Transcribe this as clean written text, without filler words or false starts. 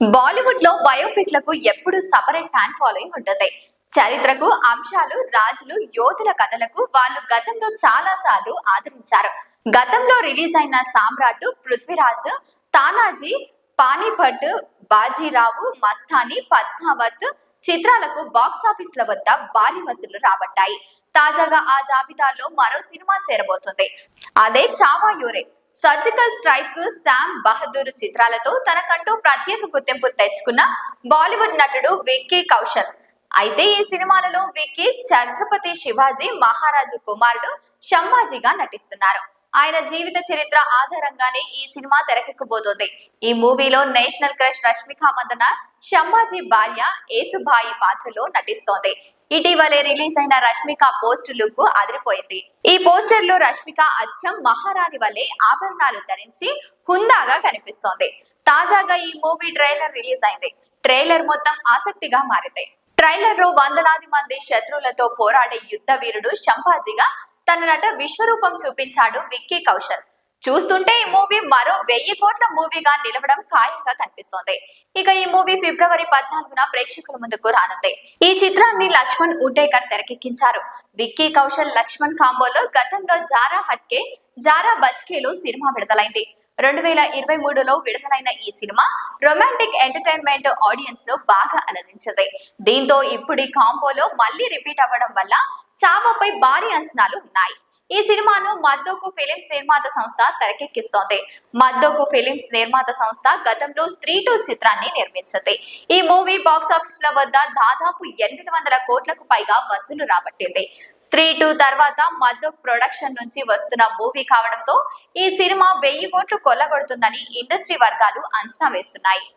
బాలీవుడ్ లో బయోపిక్లకు ఎప్పుడు separate fan following ఉంటుంది. చరిత్రకు అంశాలు, రాజులు, యోధుల కథలకు వాళ్ళు గతంలో చాలా సార్లు ఆదరించారు. గతంలో రిలీజ్ అయిన సామ్రాట్, పృథ్వీరాజ్, తానాజీ, పానీపట్, బాజీరావు, మస్తానీ, పద్మావత్ చిత్రాలకు బాక్సాఫీసుల వద్ద భారీ వసూళ్లు రాబట్టాయి. తాజాగా ఆ జాబితాలో మరో సినిమా చేరబోతుంది. అదే చావాయూరే. సర్జికల్ స్ట్రైక్, శామ్ బహదూర్ చిత్రాలతో తనకంటూ ప్రత్యేక గుర్తింపు తెచ్చుకున్న బాలీవుడ్ నటుడు విక్కీ కౌశల్. అయితే ఈ సినిమాలలో విక్కీ ఛత్రపతి శివాజీ మహారాజు కుమారుడు షంబాజీగా నటిస్తున్నారు. ఆయన జీవిత చరిత్ర ఆధారంగానే ఈ సినిమా తెరకెక్కబోతోంది. ఈ మూవీలో నేషనల్ క్రష్ రష్మిక మందన షంబాజీ భార్య ఏసుబాయి పాత్రలో నటిస్తోంది. ఇటీవలే రిలీజ్ అయిన రష్మిక పోస్ట్ లుక్ అదిరిపోయింది. ఈ పోస్టర్ లో రష్మిక అచ్చం మహారాణి వల్లే ఆభరణాలు ధరించి హుందాగా కనిపిస్తోంది. తాజాగా ఈ మూవీ ట్రైలర్ రిలీజ్ అయింది. ట్రైలర్ మొత్తం ఆసక్తిగా మారింది. ట్రైలర్ లో వందలాది మంది శత్రువులతో పోరాడే యుద్ధ వీరుడు షంబాజీగా తన నట విశ్వరూపం చూపించాడు విక్కీ కౌశల్. చూస్తుంటే ఈ మూవీ మరో 1000 కోట్ల మూవీగా నిలవడం ఖాయంగా కనిపిస్తోంది. ఇక ఈ మూవీ ఫిబ్రవరి 14న ప్రేక్షకుల ముందుకు రానుంది. ఈ చిత్రాన్ని లక్ష్మణ్ ఉటేకర్ తెరకెక్కించారు. విక్కీ కౌశల్ లక్ష్మణ్ కాంబోలో గతంలో జారా హట్కే, జారా బచ్కేలో సినిమా విడుదలైంది. 2023లో విడుదలైన ఈ సినిమా రొమాంటిక్ ఎంటర్టైన్మెంట్ ఆడియన్స్ ను బాగా అలరించింది. దీంతో ఇప్పుడు ఈ కాంబోలో మళ్ళీ రిపీట్ అవ్వడం వల్ల చావపై భారీ అంచనాలు ఉన్నాయి. ఈ సినిమాను మద్దోకు ఫిలిమ్స్ నిర్మాత సంస్థ తెరకెక్కిస్తోంది. మద్దోకు ఫిలిమ్స్ నిర్మాత సంస్థ గతంలో స్త్రీ 2 చిత్రాన్ని నిర్మించింది. ఈ మూవీ బాక్సాఫీస్ ల వద్ద దాదాపు 800 కోట్లకు పైగా వసూలు రాబట్టింది. స్త్రీ 2 తర్వాత మద్దోక్ ప్రొడక్షన్ నుంచి వస్తున్న మూవీ కావడంతో ఈ సినిమా 1000 కోట్లు కొల్లగొడుతుందని ఇండస్ట్రీ వర్గాలు అంచనా వేస్తున్నాయి.